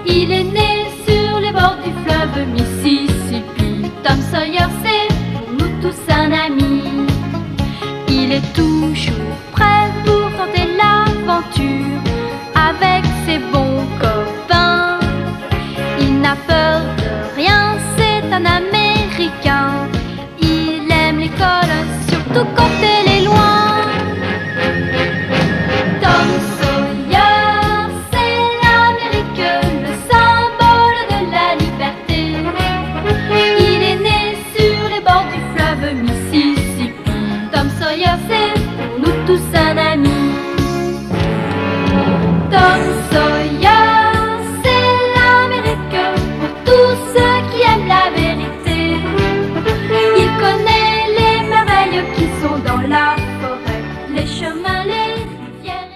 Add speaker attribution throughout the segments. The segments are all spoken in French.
Speaker 1: Il est né sur les bords du fleuve Mississippi. Tom Sawyer, c'est pour nous tous un ami. Il est toujours prêt pour tenter l'aventure avec ses bons copains. Il n'a peur de rien, c'est un Américain. Il aime l'école, surtout quand elle est loin. Tom Sawyer, c'est l'Amérique, le symbole de la liberté. Il est né sur les bords du fleuve Mississippi. Tom Sawyer, c'est pour nous tous un ami. Tom Sawyer, c'est l'Amérique pour tous ceux qui aiment la vérité. Il connaît les merveilles qui sont dans la forêt, les chemins, les rivières.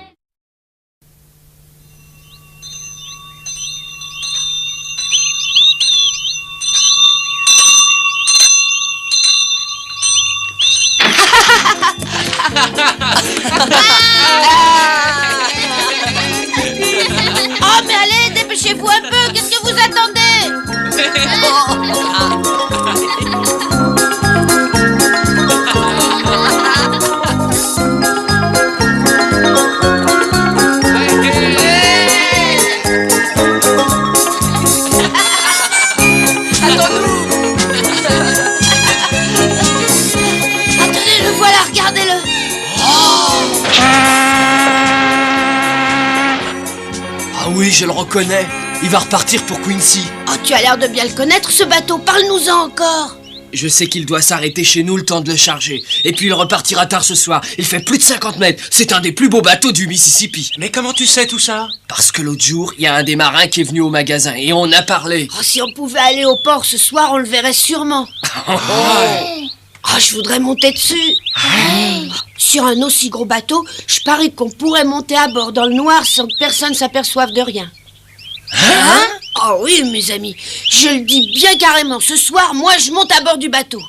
Speaker 2: Oh mais allez, dépêchez-vous un peu, qu'est-ce que vous attendez? Attendez, le voilà, regardez-le.
Speaker 3: Ah oui, je le reconnais. Il va repartir pour Quincy.
Speaker 2: Oh, tu as l'air de bien le connaître, ce bateau, parle-nous-en encore.
Speaker 3: Je sais qu'il doit s'arrêter chez nous le temps de le charger. Et puis il repartira tard ce soir. Il fait plus de 50 mètres. C'est un des plus beaux bateaux du Mississippi.
Speaker 4: Mais comment tu sais tout ça?
Speaker 3: Parce que l'autre jour, il y a un des marins qui est venu au magasin et on a parlé.
Speaker 2: Oh, si on pouvait aller au port ce soir, on le verrait sûrement. Oh, je voudrais monter dessus. Sur un aussi gros bateau, je parie qu'on pourrait monter à bord dans le noir sans que personne s'aperçoive de rien. Hein? Oh oui, mes amis, je le dis bien carrément. Ce soir, moi, je monte à bord du bateau.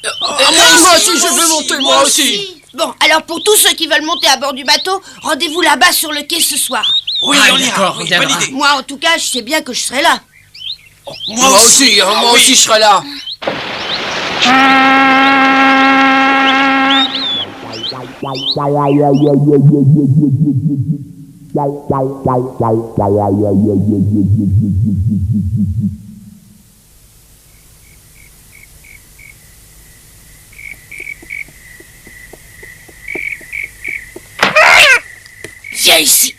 Speaker 3: Moi aussi, je veux monter, moi aussi.
Speaker 2: Bon, alors pour tous ceux qui veulent monter à bord du bateau, rendez-vous là-bas sur le quai ce soir.
Speaker 4: Oui,
Speaker 3: Ah,
Speaker 4: on ira.
Speaker 3: d'accord,
Speaker 4: Oui,
Speaker 3: on viendra.
Speaker 4: bonne idée.
Speaker 2: Moi, en tout cas, je sais bien que je serai là.
Speaker 3: Moi aussi, moi aussi, je serai là.
Speaker 2: Viens ici.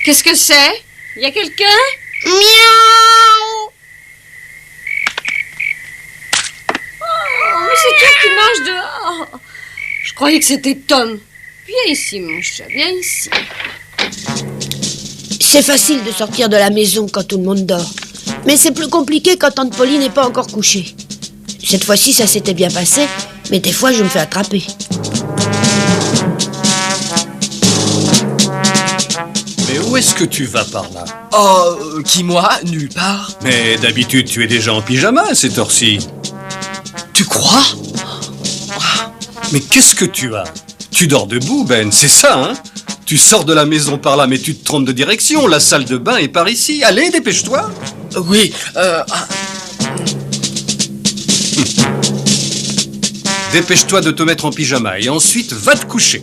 Speaker 5: Qu'est-ce que c'est? Y a quelqu'un?
Speaker 2: Miaou.
Speaker 5: Oh, mais c'est toi qui marches dehors. Je croyais que c'était Tom. Viens ici, mon chat, viens ici.
Speaker 2: C'est facile de sortir de la maison quand tout le monde dort. Mais c'est plus compliqué quand Tante Polly n'est pas encore couchée. Cette fois-ci, ça s'était bien passé, mais des fois, je me fais attraper.
Speaker 6: Mais où est-ce que tu vas par là?
Speaker 3: Oh, qui moi? Nulle part.
Speaker 6: Mais d'habitude, tu es déjà en pyjama à cette heure-ci.
Speaker 3: Tu crois?
Speaker 6: Mais qu'est-ce que tu as? Tu dors debout, Ben, c'est ça, hein? Tu sors de la maison par là, mais tu te trompes de direction. La salle de bain est par ici. Allez, dépêche-toi.
Speaker 3: Oui,
Speaker 6: Dépêche-toi de te mettre en pyjama et ensuite va te coucher.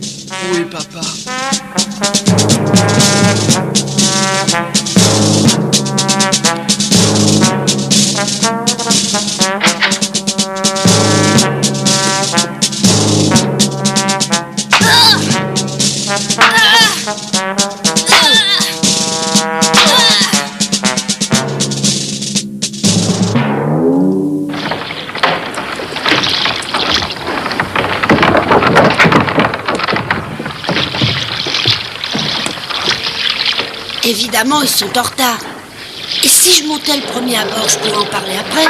Speaker 3: oui, papa.
Speaker 2: Évidemment, ils sont en retard. Et si je montais le premier à bord, je pourrais en parler après.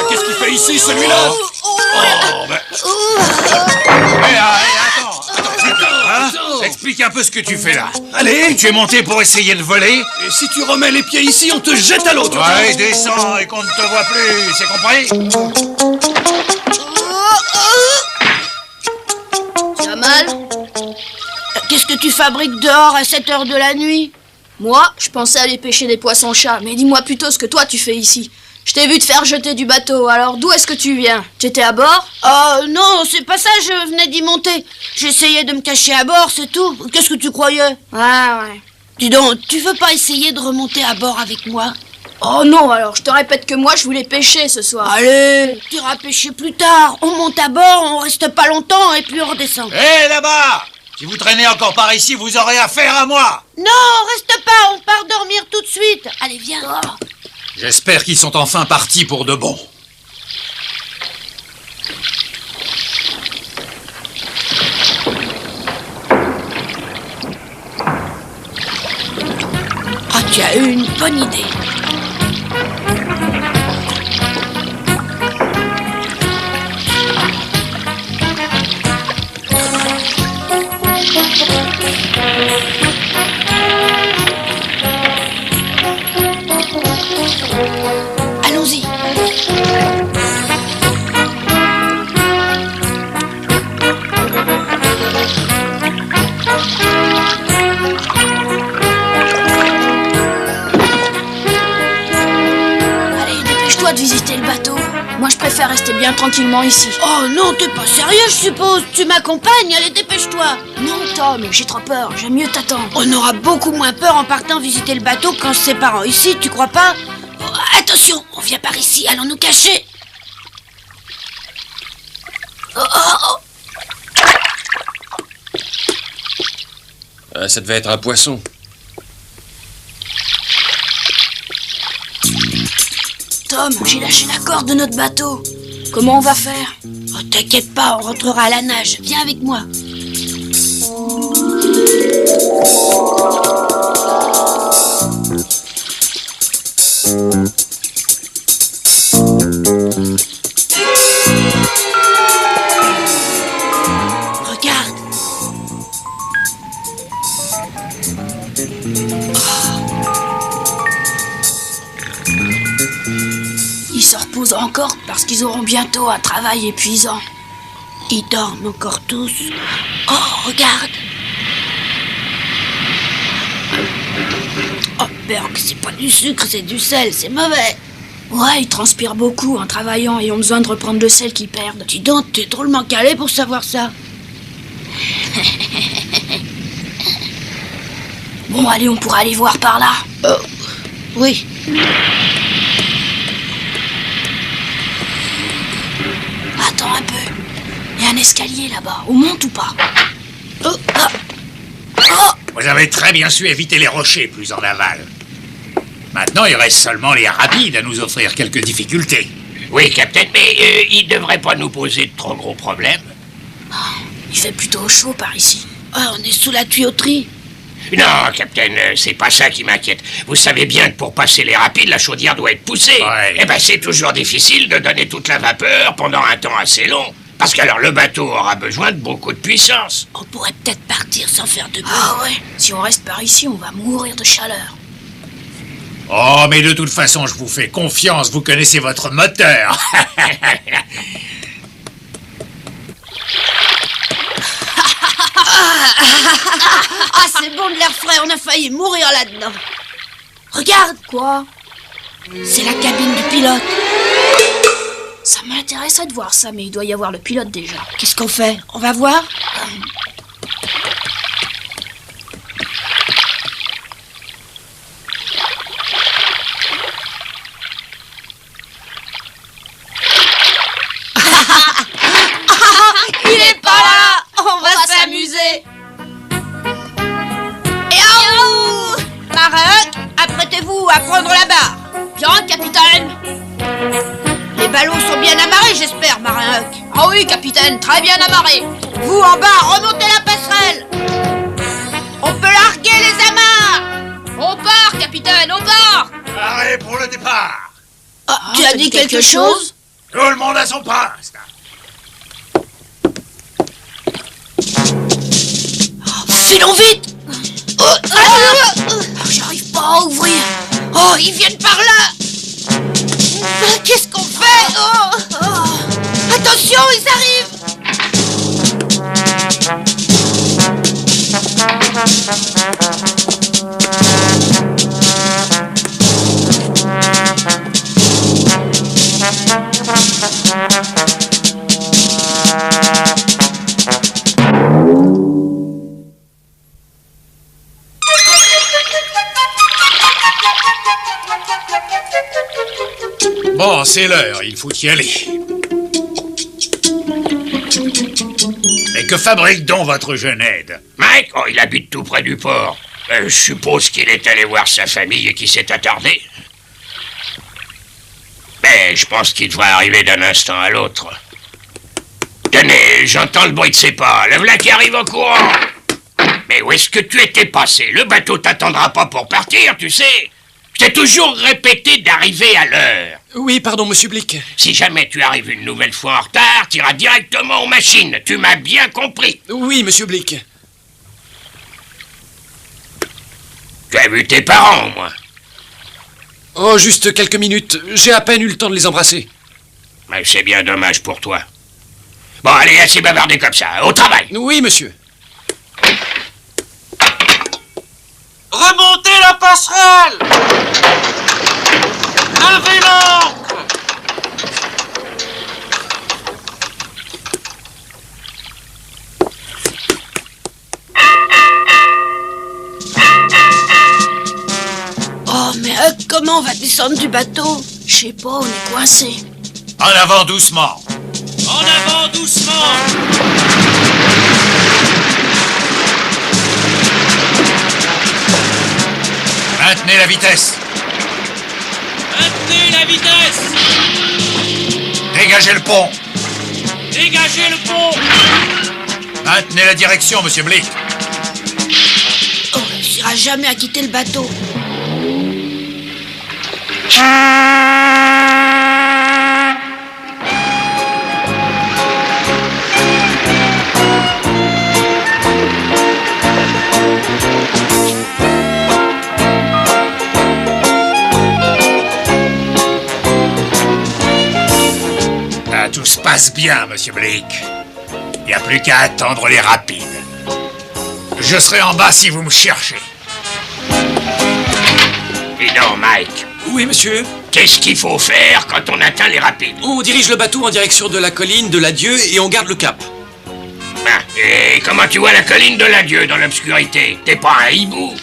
Speaker 4: Qu'est-ce qu'il fait ici, celui-là? Attends, explique un peu ce que tu fais là.
Speaker 6: Allez.
Speaker 4: Tu es monté pour essayer de voler?
Speaker 6: Et si tu remets les pieds ici, on te jette à l'eau.
Speaker 4: Ouais, descends et qu'on ne te voit plus, c'est compris?
Speaker 2: Tu as mal? Qu'est-ce que tu fabriques dehors à cette heure de la nuit?
Speaker 7: Moi, je pensais aller pêcher des poissons-chats, mais dis-moi plutôt ce que toi tu fais ici. Je t'ai vu te faire jeter du bateau, alors d'où est-ce que tu viens? Tu étais à bord?
Speaker 2: Oh non, c'est pas ça, je venais d'y monter. J'essayais de me cacher à bord, c'est tout. Qu'est-ce que tu croyais?
Speaker 7: Ouais.
Speaker 2: Dis donc, tu veux pas essayer de remonter à bord avec moi?
Speaker 7: Oh non, alors je te répète que moi je voulais pêcher ce soir.
Speaker 2: Allez, tu iras pêcher plus tard. On monte à bord, on reste pas longtemps et puis on redescend.
Speaker 4: Hé, là-bas! Si vous traînez encore par ici, vous aurez affaire à moi!
Speaker 2: Non, reste pas, on part dormir tout de suite. Allez, viens.
Speaker 4: J'espère qu'ils sont enfin partis pour de bon.
Speaker 2: Ah, tu as eu une bonne idée. Allons-y.
Speaker 7: Allez, dépêche-toi de visiter le bateau. Moi je préfère rester bien tranquillement ici.
Speaker 2: Oh non, t'es pas sérieux, je suppose. Tu m'accompagnes, allez, dépêche-toi.
Speaker 7: Non, Tom, j'ai trop peur, j'aime mieux t'attendre.
Speaker 2: On aura beaucoup moins peur en partant visiter le bateau qu'en se séparant ici, tu crois pas? Oh, attention, on vient par ici, allons nous cacher.
Speaker 8: Ça devait être un poisson.
Speaker 7: Tom, j'ai lâché la corde de notre bateau. Comment on va faire?
Speaker 2: Oh, t'inquiète pas, on rentrera à la nage. Viens avec moi. Regarde.
Speaker 7: Ils se reposent encore parce qu'ils auront bientôt un travail épuisant.
Speaker 2: Ils dorment encore tous. Oh, regarde. Oh, Berg, c'est pas du sucre, c'est du sel, c'est mauvais.
Speaker 7: Ouais, ils transpirent beaucoup en travaillant et ont besoin de reprendre le sel qu'ils perdent.
Speaker 2: Dis donc, t'es drôlement calé pour savoir ça.
Speaker 7: Bon, allez, on pourra aller voir par là.
Speaker 2: Oui.
Speaker 7: Attends un peu. Il y a un escalier là-bas. On monte ou pas?
Speaker 4: Vous avez très bien su éviter les rochers plus en aval. Maintenant, il reste seulement les rapides à nous offrir quelques difficultés.
Speaker 9: Oui, Capitaine, mais il devrait pas nous poser de trop gros problèmes.
Speaker 7: Il fait plutôt chaud par ici.
Speaker 2: Oh, on est sous la tuyauterie.
Speaker 9: Non, Capitaine, c'est pas ça qui m'inquiète. Vous savez bien que pour passer les rapides, la chaudière doit être poussée.
Speaker 4: Ouais.
Speaker 9: Eh ben, c'est toujours difficile de donner toute la vapeur pendant un temps assez long. Parce qu'alors le bateau aura besoin de beaucoup de puissance.
Speaker 2: On pourrait peut-être partir sans faire de bruit.
Speaker 7: Ah ouais. Si on reste par ici, on va mourir de chaleur.
Speaker 4: Oh, mais de toute façon, je vous fais confiance, vous connaissez votre moteur.
Speaker 2: Ah, c'est bon de l'air frais, on a failli mourir là-dedans. Regarde.
Speaker 7: Quoi?
Speaker 2: C'est la cabine du pilote.
Speaker 7: Ça m'intéresserait de voir ça, mais il doit y avoir le pilote déjà.
Speaker 2: Qu'est-ce qu'on fait? On va voir? Il est pas là. On va s'amuser. Et en haut, marin, apprêtez-vous à prendre la barre.
Speaker 7: Bien, capitaine.
Speaker 2: Les ballons sont bien amarrés, j'espère, marin Huck.
Speaker 7: Ah oui, capitaine, très bien amarré.
Speaker 2: Vous en bas, remontez la passerelle. On peut larguer les amarres.
Speaker 7: On part, capitaine.
Speaker 5: Ben, au bord!
Speaker 4: Arrêt pour le départ.
Speaker 2: Ah, tu as dit quelque chose?
Speaker 4: Tout le monde a son poste.
Speaker 2: Filons vite! J'arrive pas à ouvrir. Oh, ils viennent par là. Qu'est-ce qu'on fait? Attention, ils arrivent.
Speaker 4: Bon, c'est l'heure, il faut y aller. Mais que fabrique donc votre jeune aide?
Speaker 9: Mike, oh, il habite tout près du port. Je suppose qu'il est allé voir sa famille et qu'il s'est attardé. Mais je pense qu'il devrait arriver d'un instant à l'autre. Tenez, j'entends le bruit de ses pas. Le voilà qui arrive en courant. Mais où est-ce que tu étais passé? Le bateau t'attendra pas pour partir, tu sais. Je t'ai toujours répété d'arriver à l'heure.
Speaker 8: Oui, pardon, monsieur Blick.
Speaker 9: Si jamais tu arrives une nouvelle fois en retard, tu iras directement aux machines. Tu m'as bien compris.
Speaker 8: Oui, monsieur Blick.
Speaker 9: Tu as vu tes parents, moi?
Speaker 8: Oh, juste quelques minutes. J'ai à peine eu le temps de les embrasser.
Speaker 9: Mais c'est bien dommage pour toi. Bon, allez, assez bavardé comme ça. Au travail.
Speaker 8: Oui, monsieur.
Speaker 3: Remontez la passerelle! Levez l'ancre!
Speaker 2: Oh, mais comment on va descendre du bateau?
Speaker 7: Je sais pas, on est coincé.
Speaker 4: En avant doucement.
Speaker 3: En avant doucement!
Speaker 4: Maintenez la vitesse.
Speaker 3: Maintenez la vitesse!
Speaker 4: Dégagez le pont.
Speaker 3: Dégagez le pont!
Speaker 4: Maintenez la direction, monsieur Blick.
Speaker 2: On réussira jamais à quitter le bateau.
Speaker 4: Tout se passe bien, monsieur Blick. Il n'y a plus qu'à attendre les rapides. Je serai en bas si vous me cherchez.
Speaker 9: Dis donc, Mike,
Speaker 8: Oui, monsieur.
Speaker 9: qu'est-ce qu'il faut faire quand on atteint les rapides?
Speaker 8: On dirige le bateau en direction de la colline de l'adieu et on garde le cap.
Speaker 9: Ah, et comment tu vois la colline de l'adieu dans l'obscurité? T'es pas un hibou?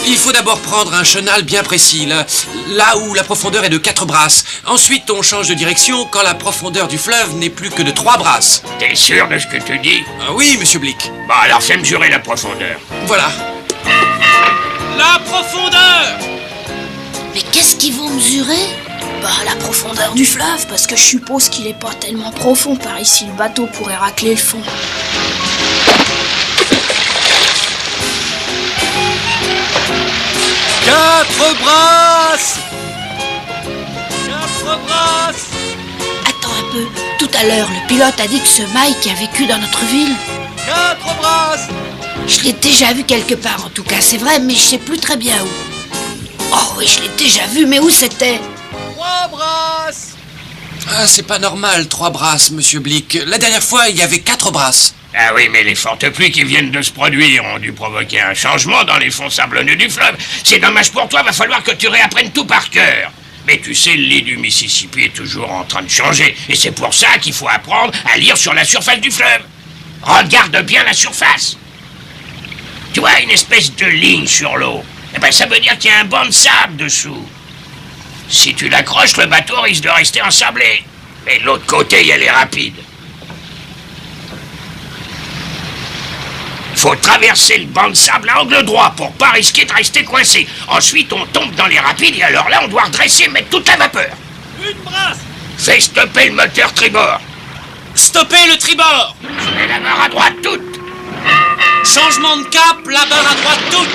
Speaker 8: Il faut d'abord prendre un chenal bien précis, là où la profondeur est de 4 brasses. Ensuite, on change de direction quand la profondeur du fleuve n'est plus que de 3 brasses.
Speaker 9: T'es sûr de ce que tu dis?
Speaker 8: Ah oui, monsieur Blick.
Speaker 9: Bon, alors fais mesurer la profondeur.
Speaker 8: Voilà.
Speaker 3: La profondeur!
Speaker 2: Mais qu'est-ce qu'ils vont mesurer?
Speaker 7: Bah, la profondeur du fleuve, parce que je suppose qu'il est pas tellement profond par ici. Le bateau pourrait racler le fond.
Speaker 3: Quatre brasses! Quatre brasses!
Speaker 2: Attends un peu. Tout à l'heure, le pilote a dit que ce Mike a vécu dans notre ville.
Speaker 3: Quatre brasses!
Speaker 2: Je l'ai déjà vu quelque part, en tout cas, c'est vrai, mais je sais plus très bien où. Oh oui, je l'ai déjà vu, mais où c'était?
Speaker 3: Trois brasses!
Speaker 8: Ah, c'est pas normal, 3 brasses, monsieur Blick. La dernière fois, il y avait 4 brasses.
Speaker 9: Ah oui, mais les fortes pluies qui viennent de se produire ont dû provoquer un changement dans les fonds sablonneux du fleuve. C'est dommage pour toi, va falloir que tu réapprennes tout par cœur. Mais tu sais, le lit du Mississippi est toujours en train de changer. Et c'est pour ça qu'il faut apprendre à lire sur la surface du fleuve. Regarde bien la surface. Tu vois, une espèce de ligne sur l'eau. Eh ben, ça veut dire qu'il y a un banc de sable dessous. Si tu l'accroches, le bateau risque de rester ensablé. Mais de l'autre côté, il y a les rapides. Faut traverser le banc de sable à angle droit pour pas risquer de rester coincé. Ensuite, on tombe dans les rapides et alors là, on doit redresser et mettre toute la vapeur.
Speaker 3: Une brasse!
Speaker 9: Fais stopper le moteur tribord.
Speaker 3: Stoppez le tribord!
Speaker 9: Je mets la barre à droite toute.
Speaker 8: Changement de cap, la barre à droite toute.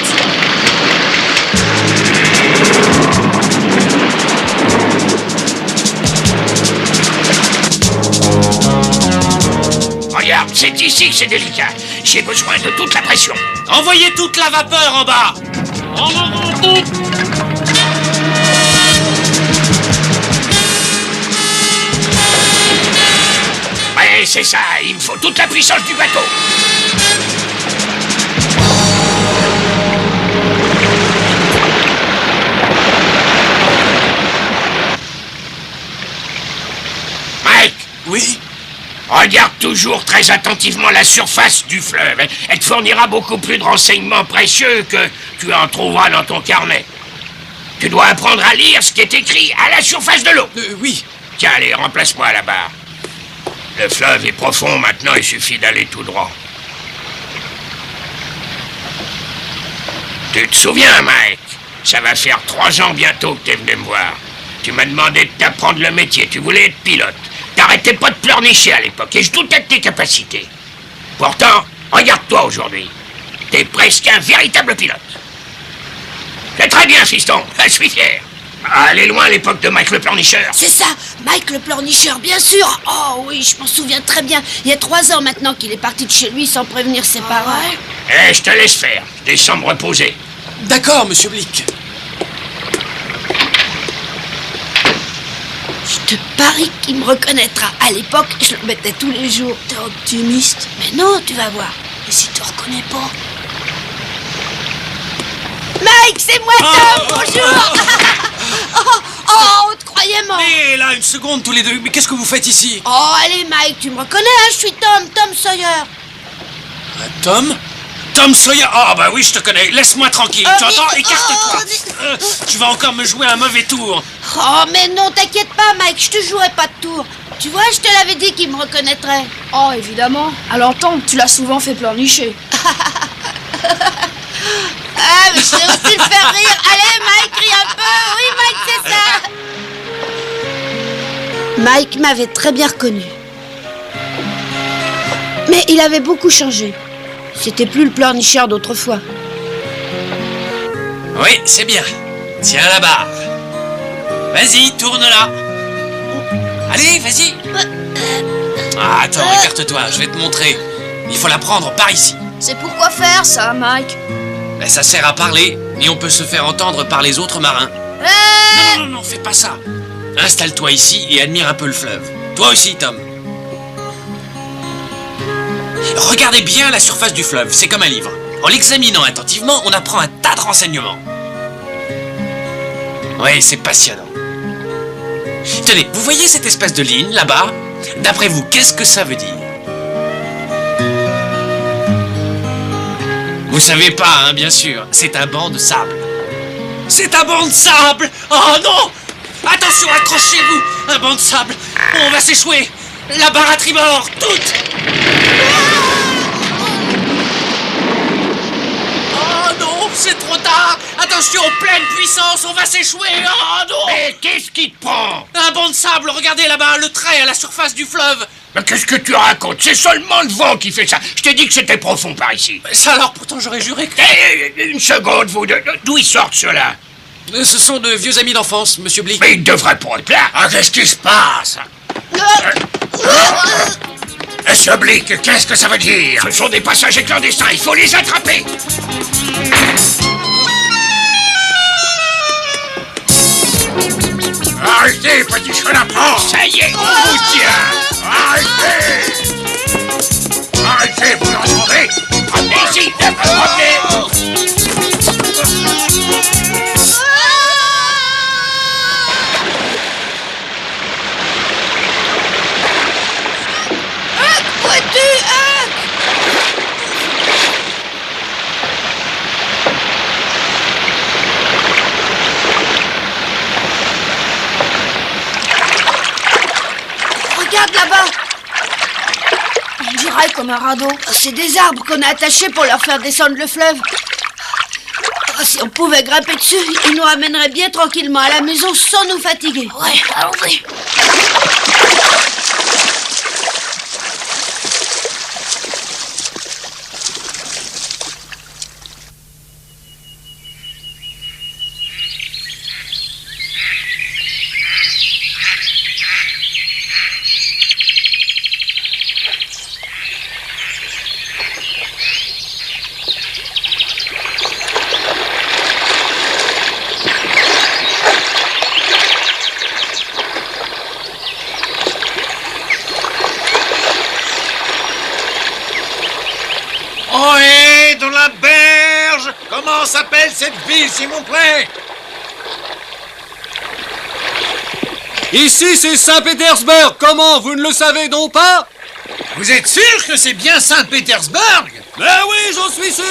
Speaker 9: Regarde, c'est ici que c'est délicat. J'ai besoin de toute la pression.
Speaker 8: Envoyez toute la vapeur en bas. En avant tout.
Speaker 9: Ouais, c'est ça, il me faut toute la puissance du bateau. Mike!
Speaker 8: Oui?
Speaker 9: Regarde toujours très attentivement la surface du fleuve. Elle te fournira beaucoup plus de renseignements précieux que tu en trouveras dans ton carnet. Tu dois apprendre à lire ce qui est écrit à la surface de l'eau.
Speaker 8: Oui.
Speaker 9: Tiens, allez, remplace-moi à la barre. Le fleuve est profond, maintenant il suffit d'aller tout droit. Tu te souviens, Mike? Ça va faire 3 ans bientôt que t'es venu me voir. Tu m'as demandé de t'apprendre le métier, tu voulais être pilote. T'arrêtais pas de pleurnicher à l'époque et je doutais de tes capacités. Pourtant, regarde-toi aujourd'hui. T'es presque un véritable pilote. C'est très bien, fiston, je suis fier. Allez loin à l'époque de Mike le pleurnicheur.
Speaker 2: C'est ça, Mike le pleurnicheur, bien sûr. Oh oui, je m'en souviens très bien. Il y a 3 ans maintenant qu'il est parti de chez lui sans prévenir ses parents.
Speaker 9: Eh, je te laisse faire. Descends me reposer.
Speaker 8: D'accord, monsieur Blick.
Speaker 2: Je te parie qu'il me reconnaîtra. À l'époque, je le mettais tous les jours.
Speaker 7: T'es optimiste.
Speaker 2: Mais non, tu vas voir.
Speaker 7: Et si tu reconnais pas?
Speaker 2: Mike, c'est moi, Tom, bonjour. On te croyait mort.
Speaker 8: Mais là, une seconde tous les deux. Mais qu'est-ce que vous faites ici?
Speaker 2: Oh, allez, Mike, tu me reconnais, hein, je suis Tom Sawyer.
Speaker 8: Tom? Tom Sawyer? Ah bah oui, je te connais. Laisse-moi tranquille. Tu entends? Écarte-toi. Tu vas encore me jouer un mauvais tour.
Speaker 2: Oh, mais non, t'inquiète pas, Mike, je te jouerai pas de tour. Tu vois, je te l'avais dit qu'il me reconnaîtrait.
Speaker 7: Oh, évidemment. À l'entendre, tu l'as souvent fait pleurnicher.
Speaker 2: Ah, mais je sais aussi le faire rire. Allez, Mike, ris un peu. Oui, Mike, c'est ça. Mike m'avait très bien reconnu. Mais il avait beaucoup changé. C'était plus le pleurnicheur d'autrefois.
Speaker 8: Oui, c'est bien. Tiens la barre. Vas-y, tourne-la. Allez, vas-y. Ah, attends, écarte-toi, je vais te montrer. Il faut la prendre par ici.
Speaker 7: C'est pourquoi faire ça, Mike?
Speaker 8: Ben, ça sert à parler, et on peut se faire entendre par les autres marins. Non, fais pas ça. Installe-toi ici et admire un peu le fleuve. Toi aussi, Tom. Regardez bien la surface du fleuve, c'est comme un livre. En l'examinant attentivement, on apprend un tas de renseignements. Oui, c'est passionnant. Tenez, vous voyez cette espèce de ligne, là-bas? D'après vous, qu'est-ce que ça veut dire? Vous savez pas, hein, bien sûr. C'est un banc de sable. C'est un banc de sable! Oh non! Attention, accrochez-vous! Un banc de sable! On va s'échouer! La barre à tribord, toute! Oh non, c'est trop tard! Attention, pleine puissance, on va s'échouer! Oh non!
Speaker 9: Mais qu'est-ce qui te prend?
Speaker 8: Un banc de sable, regardez là-bas, le trait à la surface du fleuve!
Speaker 9: Mais qu'est-ce que tu racontes? C'est seulement le vent qui fait ça. Je t'ai dit que c'était profond par ici.
Speaker 8: Ça alors, pourtant j'aurais juré que...
Speaker 9: Une seconde, vous deux. D'où ils sortent ceux-là?
Speaker 8: Ce sont de vieux amis d'enfance, monsieur Blick.
Speaker 9: Mais ils devraient pas être là. Ah, qu'est-ce qui se passe? Monsieur Blick, qu'est-ce que ça veut dire? Ce sont des passagers clandestins, il faut les attraper. Arrêtez, petit chenapan! Ça y est, on vous tient! Arrêtez! Arrêtez, vous l'entendez? Revenez ici, revenez!
Speaker 2: Regarde là-bas.
Speaker 7: On dirait comme un radeau.
Speaker 2: C'est des arbres qu'on a attachés pour leur faire descendre le fleuve. Oh, si on pouvait grimper dessus, ils nous ramèneraient bien tranquillement à la maison sans nous fatiguer.
Speaker 7: Ouais, allons-y.
Speaker 4: cette ville, s'il vous plaît?
Speaker 6: Ici, c'est Saint-Pétersbourg. Comment, vous ne le savez donc pas?
Speaker 4: Vous êtes sûr que c'est bien Saint-Pétersbourg?
Speaker 6: Ben oui, j'en suis sûr.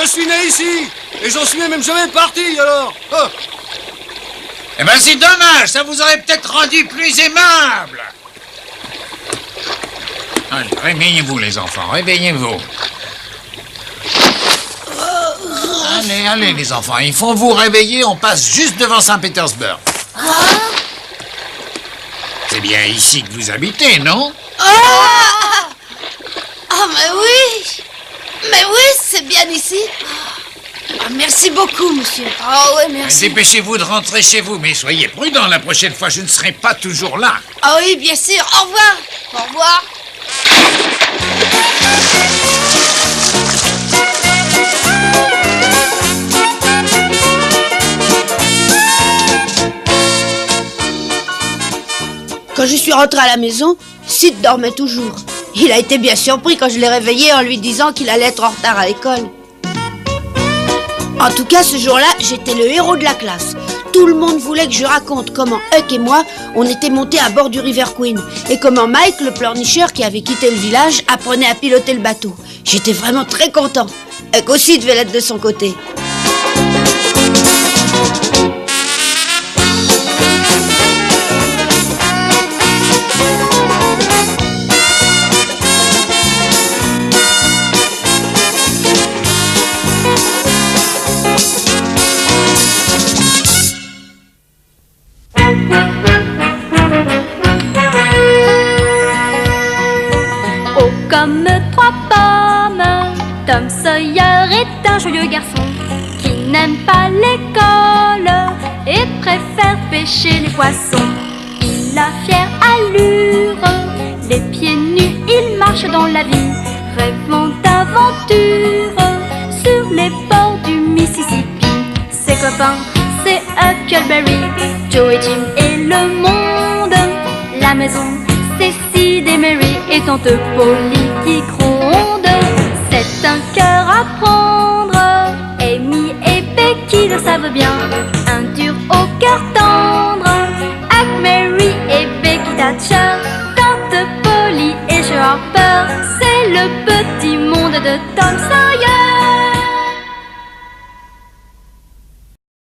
Speaker 6: Je suis né ici. Et j'en suis même jamais parti, alors. Oh.
Speaker 4: Eh ben, c'est dommage, ça vous aurait peut-être rendu plus aimable. Allez, réveillez-vous, les enfants, réveillez-vous. Allez, allez, les enfants, il faut vous réveiller, on passe juste devant Saint-Pétersbourg. C'est bien ici que vous habitez, non?
Speaker 2: Ah, mais oui, c'est bien ici. Ah, merci beaucoup, monsieur.
Speaker 7: Ah ouais, merci.
Speaker 4: Dépêchez-vous de rentrer chez vous, mais soyez prudents, la prochaine fois, je ne serai pas toujours là.
Speaker 2: Ah oui, bien sûr, au revoir.
Speaker 7: Au revoir.
Speaker 2: Quand je suis rentrée à la maison, Sid dormait toujours. Il a été bien surpris quand je l'ai réveillé en lui disant qu'il allait être en retard à l'école. En tout cas, ce jour-là, j'étais le héros de la classe. Tout le monde voulait que je raconte comment Huck et moi, on était montés à bord du River Queen et comment Mike, le pleurnicheur qui avait quitté le village, apprenait à piloter le bateau. J'étais vraiment très content. Huck aussi devait l'être de son côté.
Speaker 1: Oh, comme trois pommes, Tom Sawyer est un joyeux garçon qui n'aime pas l'école et préfère pêcher les poissons. Il a fière allure, les pieds nus, il marche dans la vie, rêvant d'aventure sur les bords du Mississippi. Ses copains, c'est Huckleberry, Joe et Jim et le monde. La maison, c'est Sid et Mary et tante Polly qui gronde. C'est un cœur à prendre, Amy et Becky le savent bien.